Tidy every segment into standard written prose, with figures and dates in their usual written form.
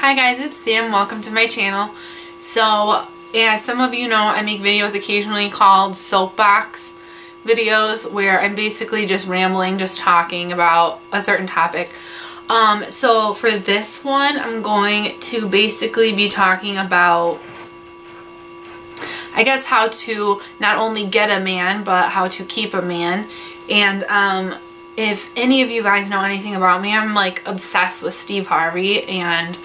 Hi guys, it's Sam. Welcome to my channel. So, as some of you know, I make videos occasionally called soapbox videos where I'm basically just rambling, just talking about a certain topic. So for this one, I'm going to basically be talking about, I guess, how to not only get a man, but how to keep a man. And if any of you guys know anything about me, I'm like obsessed with Steve Harvey, and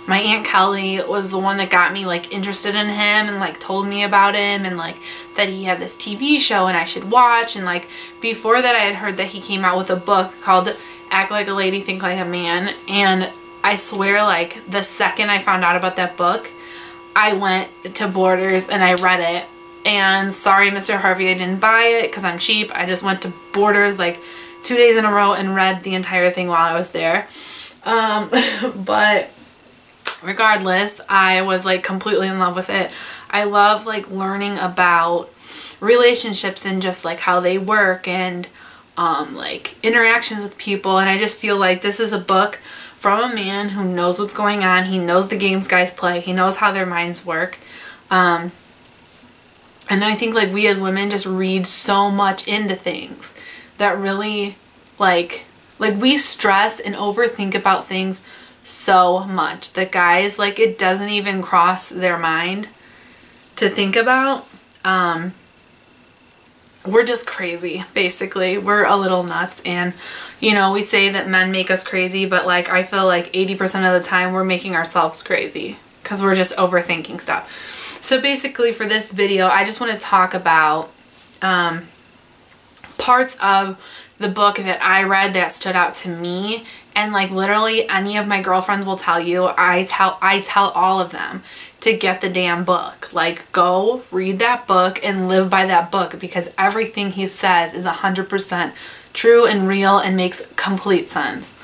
my Aunt Kelly was the one that got me like interested in him and like told me about him and like that he had this TV show and I should watch. And like before that I had heard that he came out with a book called Act Like a Lady, Think Like a Man, and I swear like the second I found out about that book I went to Borders and I read it. And sorry Mr. Harvey, I didn't buy it because I'm cheap. I just went to Borders like 2 days in a row and read the entire thing while I was there. But regardless, I was like completely in love with it. I love like learning about relationships and just like how they work and like interactions with people, and I just feel like this is a book from a man who knows what's going on. He knows the games guys play. He knows how their minds work. And I think like we as women just read so much into things that really like we stress and overthink about things so much that guys, like, it doesn't even cross their mind to think about. We're just crazy, basically. We're a little nuts, and you know, we say that men make us crazy, but like I feel like 80% of the time we're making ourselves crazy because we're just overthinking stuff. So basically for this video I just want to talk about parts of the book that I read that stood out to me. And like literally any of my girlfriends will tell you, I tell all of them to get the damn book. Like, go read that book and live by that book, because everything he says is 100% true and real and makes complete sense.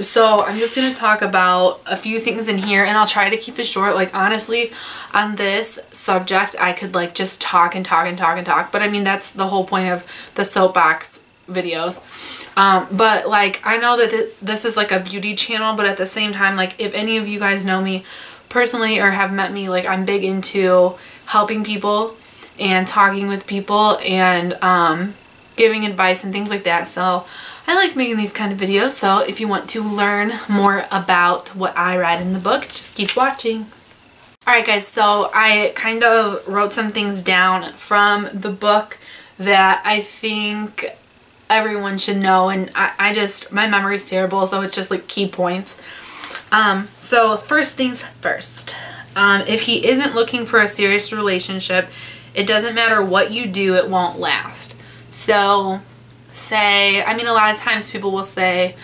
So I'm just going to talk about a few things in here, and I'll try to keep it short. Like, honestly, on this subject I could like just talk and talk and talk and talk, but I mean that's the whole point of the soapbox videos. But like I know that this is like a beauty channel, but at the same time, like if any of you guys know me personally or have met me, like I'm big into helping people and talking with people and giving advice and things like that. So I like making these kind of videos. So if you want to learn more about what I read in the book, just keep watching. Alright guys, so I kind of wrote some things down from the book that I think everyone should know, and I just, my memory's terrible, so it's just like key points. So first things first, if he isn't looking for a serious relationship, it doesn't matter what you do, it won't last. So say, I mean a lot of times people will say,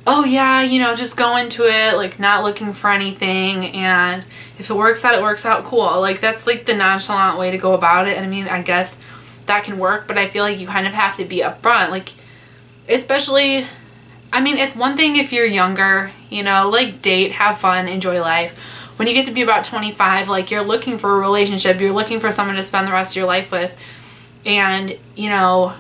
oh yeah, you know, just go into it like not looking for anything, and if it works out, cool. Like that's like the nonchalant way to go about it. And I mean, I guess that can work, but I feel like you kind of have to be upfront. Like, especially, I mean, it's one thing if you're younger, you know, like date, have fun, enjoy life. When you get to be about 25, like you're looking for a relationship, you're looking for someone to spend the rest of your life with. And, you know,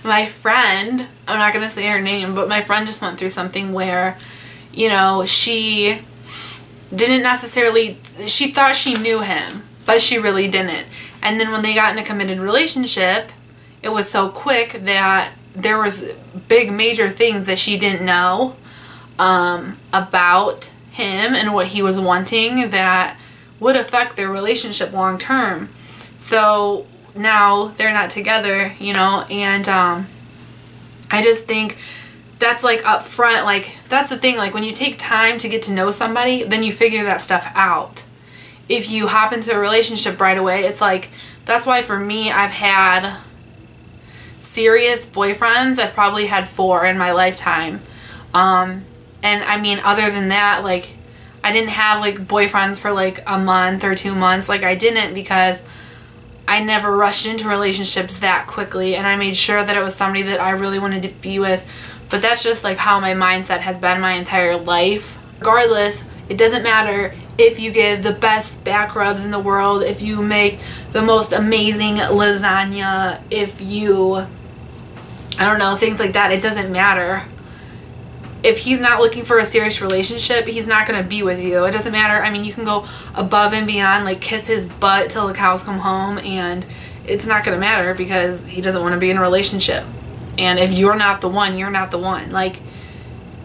my friend, I'm not going to say her name, but my friend just went through something where, you know, she didn't necessarily, she thought she knew him, but she really didn't. And then when they got in a committed relationship, it was so quick that there was big major things that she didn't know about him and what he was wanting that would affect their relationship long term. So now they're not together, you know, and I just think that's like up front, like that's the thing, like when you take time to get to know somebody, then you figure that stuff out. If you hop into a relationship right away, it's like, that's why for me, I've had serious boyfriends. I've probably had 4 in my lifetime. And I mean, other than that, like I didn't have like boyfriends for like a month or 2 months. Like I didn't, because I never rushed into relationships that quickly, and I made sure that it was somebody that I really wanted to be with. But that's just like how my mindset has been my entire life. Regardless, it doesn't matter if you give the best back rubs in the world, if you make the most amazing lasagna, if you, I don't know, things like that. It doesn't matter. if he's not looking for a serious relationship, he's not going to be with you. It doesn't matter. I mean, you can go above and beyond, like kiss his butt till the cows come home, and it's not going to matter because he doesn't want to be in a relationship. And if you're not the one, you're not the one. Like,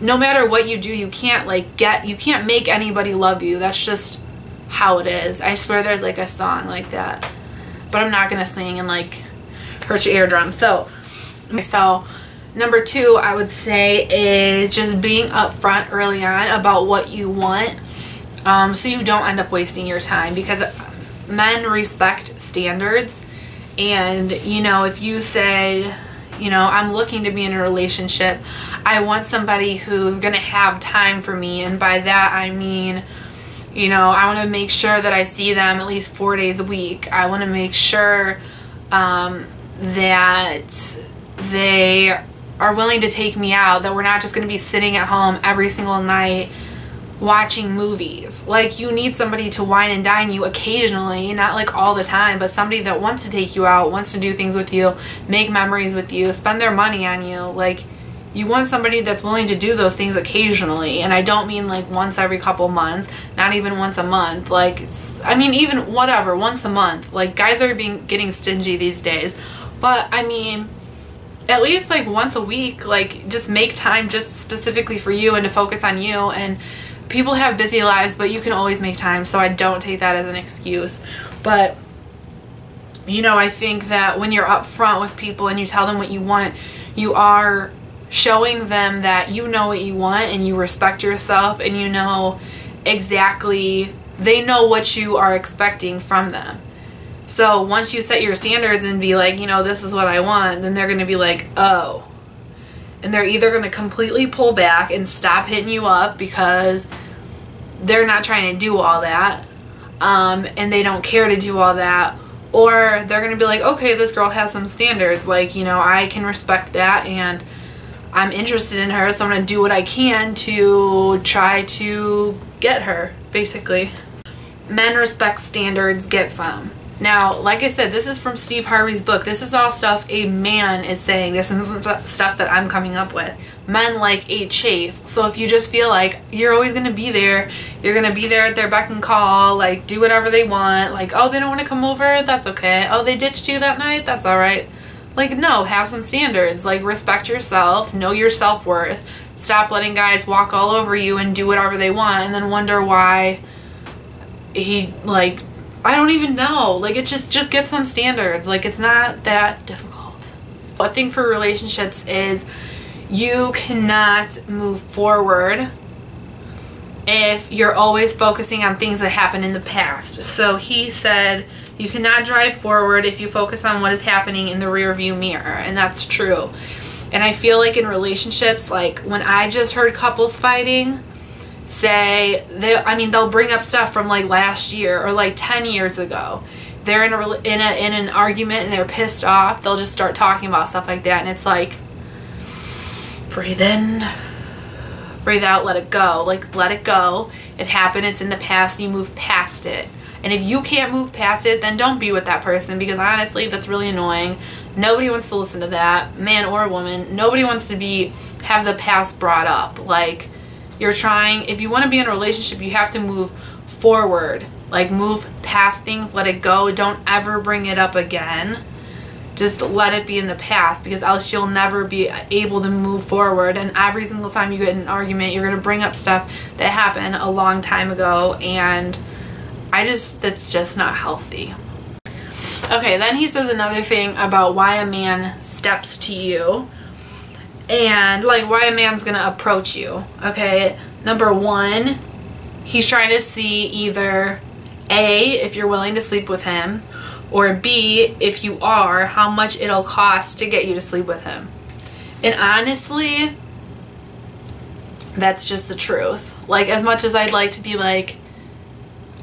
no matter what you do, you can't you can't make anybody love you. That's just how it is. I swear there's like a song like that, but I'm not going to sing and like hurt your eardrum. So number 2, I would say, is just being upfront early on about what you want, so you don't end up wasting your time, because men respect standards. And, you know, if you say, you know, I'm looking to be in a relationship, I want somebody who's going to have time for me, and by that I mean, you know, I want to make sure that I see them at least 4 days a week. I want to make sure that they are willing to take me out, that we're not just going to be sitting at home every single night watching movies. Like, you need somebody to wine and dine you occasionally, not like all the time, but somebody that wants to take you out, wants to do things with you, make memories with you, spend their money on you. Like, you want somebody that's willing to do those things occasionally. And I don't mean like once every couple months, not even once a month. Like, I mean, even whatever, once a month. Like, guys are getting stingy these days, but I mean, at least like once a week. Like, just make time just specifically for you and to focus on you. And people have busy lives, but you can always make time, so I don't take that as an excuse. But, you know, I think that when you're upfront with people and you tell them what you want, you are showing them that you know what you want and you respect yourself, and you know exactly, they know what you are expecting from them. So once you set your standards and be like, you know, this is what I want, then they're going to be like, oh. And they're either going to completely pull back and stop hitting you up because they're not trying to do all that, and they don't care to do all that, or they're going to be like, okay, this girl has some standards, like, you know, I can respect that, and I'm interested in her, so I'm going to do what I can to try to get her, basically. Men respect standards, get some. Now, like I said, this is from Steve Harvey's book. This is all stuff a man is saying. This isn't stuff that I'm coming up with. Men like a chase. So if you just feel like you're always going to be there, you're going to be there at their beck and call, like, do whatever they want. Like, oh, they don't want to come over? That's okay. Oh, they ditched you that night? That's alright. Like, no, have some standards. Like, respect yourself. Know your self-worth. Stop letting guys walk all over you and do whatever they want and then wonder why he, like, I don't even know. Like, it's just get some standards. Like, it's not that difficult. I think for relationships is you cannot move forward if you're always focusing on things that happened in the past. So he said you cannot drive forward if you focus on what is happening in the rearview mirror, and that's true. And I feel like in relationships, like when I just heard couples fighting, say they'll bring up stuff from like last year or like 10 years ago. They're in an argument and they're pissed off. They'll just start talking about stuff like that, and it's like, breathe in, breathe out, let it go. Like, let it go. It happened. It's in the past. You move past it. And if you can't move past it, then don't be with that person, because honestly, that's really annoying. Nobody wants to listen to that, man or woman. Nobody wants to have the past brought up. Like, you're trying, if you want to be in a relationship, you have to move forward. Like, move past things, let it go. Don't ever bring it up again. Just let it be in the past, because else you'll never be able to move forward. And every single time you get in an argument, you're going to bring up stuff that happened a long time ago, and that's just not healthy. Okay, then he says another thing about why a man steps to you. And like why a man's gonna approach you. Okay, number one, he's trying to see either A, if you're willing to sleep with him, or B, if you are, how much it'll cost to get you to sleep with him. And honestly, that's just the truth. Like, as much as I'd like to be like,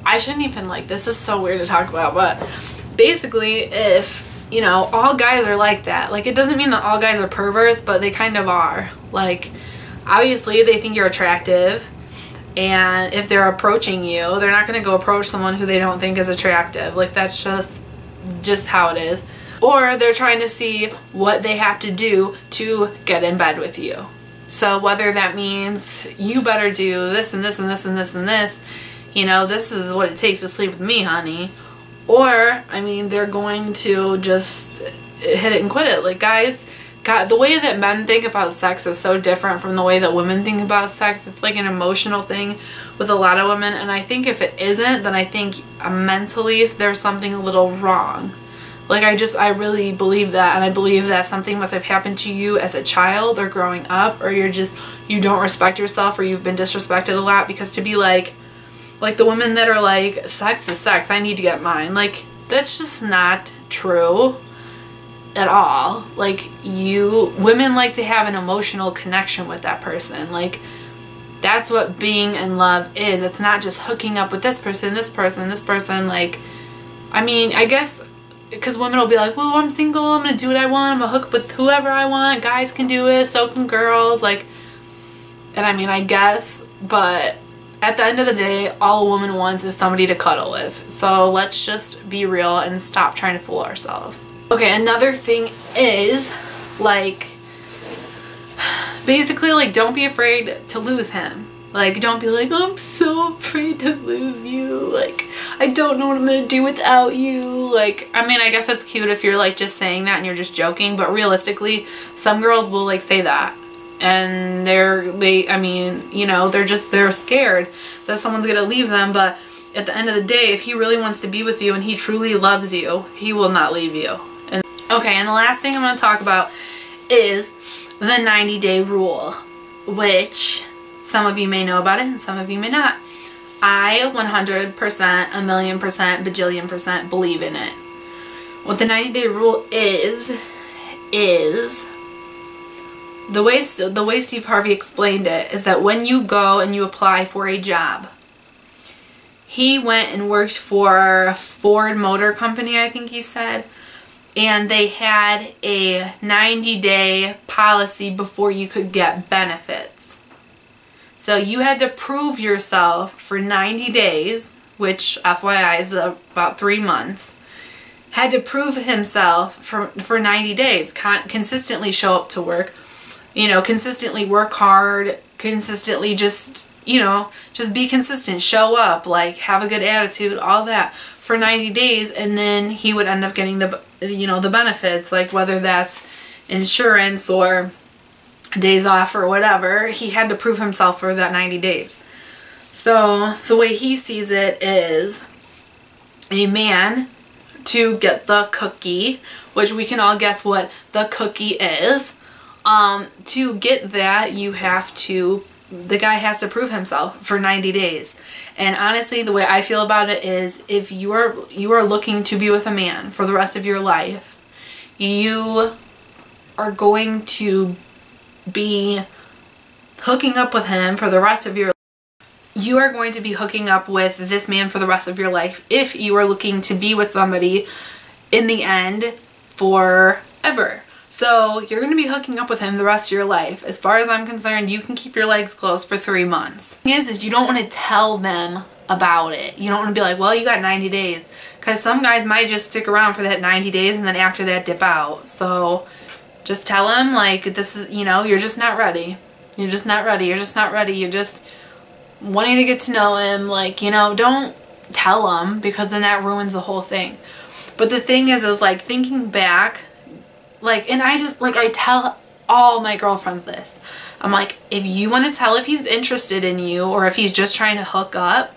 I shouldn't even, like, this is so weird to talk about, but basically, if, you know, all guys are like that. Like, it doesn't mean that all guys are perverts, but they kind of are. Like, obviously, they think you're attractive, and if they're approaching you, they're not going to go approach someone who they don't think is attractive. Like, that's just how it is. Or they're trying to see what they have to do to get in bed with you. So whether that means you better do this and this and this and this and this, you know, this is what it takes to sleep with me, honey. Or, I mean, they're going to just hit it and quit it. Like, guys, God, the way that men think about sex is so different from the way that women think about sex. It's like an emotional thing with a lot of women. And I think if it isn't, then I think mentally there's something a little wrong. Like, I really believe that. And I believe that something must have happened to you as a child or growing up, or you don't respect yourself, or you've been disrespected a lot. Because to be like the women that are like, sex is sex, I need to get mine. Like, that's just not true at all. Like, women like to have an emotional connection with that person. Like, that's what being in love is. It's not just hooking up with this person, this person, this person. Like, I mean, I guess, because women will be like, well, I'm single, I'm gonna do what I want, I'm gonna hook up with whoever I want, guys can do it, so can girls. Like, and I mean, I guess, but at the end of the day, all a woman wants is somebody to cuddle with. So let's just be real and stop trying to fool ourselves. Okay, another thing is, like, basically, like, don't be afraid to lose him. Like, don't be like, I'm so afraid to lose you. Like, I don't know what I'm gonna do without you. Like, I mean, I guess that's cute if you're, like, just saying that and you're just joking. But realistically, some girls will, like, say that. And I mean, you know, they're scared that someone's gonna leave them. But at the end of the day, if he really wants to be with you and he truly loves you, he will not leave you. And okay, and the last thing I'm going to talk about is the 90-day rule, which some of you may know about it and some of you may not. I 100%, a million percent, bajillion percent believe in it. What the 90-day rule is the way Steve Harvey explained it is that when you go and you apply for a job, he went and worked for Ford Motor Company, I think he said, and they had a 90-day policy before you could get benefits. So you had to prove yourself for 90 days, which FYI is about 3 months. Had to prove himself for 90 days, consistently show up to work, you know, consistently work hard, consistently just, you know, just be consistent, show up, like, have a good attitude, all that for 90 days, and then he would end up getting the, you know, the benefits, like whether that's insurance or days off or whatever. He had to prove himself for that 90 days. So the way he sees it is a man to get the cookie, which we can all guess what the cookie is. To get that, the guy has to prove himself for 90 days. And honestly, the way I feel about it is, if you are looking to be with a man for the rest of your life, you are going to be hooking up with him for the rest of your life. You are going to be hooking up with this man for the rest of your life if you are looking to be with somebody in the end forever. So you're going to be hooking up with him the rest of your life. As far as I'm concerned, you can keep your legs closed for 3 months. The thing is you don't want to tell them about it. You don't want to be like, well, you got 90 days. Because some guys might just stick around for that 90 days and then after that dip out. So just tell him, like, this is, you know, you're just not ready. You're just not ready. You're just not ready. You're just wanting to get to know him. Like, you know, don't tell him, because then that ruins the whole thing. But the thing is like, thinking back, like, and I tell all my girlfriends this. I'm like, if you want to tell if he's interested in you or if he's just trying to hook up,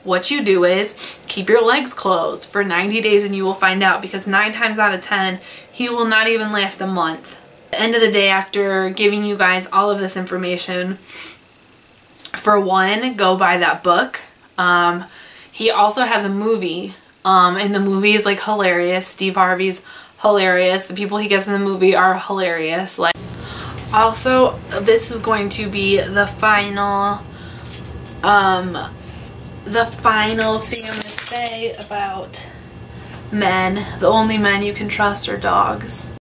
what you do is keep your legs closed for 90 days and you will find out, because 9 times out of 10, he will not even last a month. At the end of the day, after giving you guys all of this information, for one, go buy that book. He also has a movie, and the movie is like hilarious. Steve Harvey's hilarious. The people he gets in the movie are hilarious. Like, also, this is going to be the final thing I'm gonna say about men. The only men you can trust are dogs.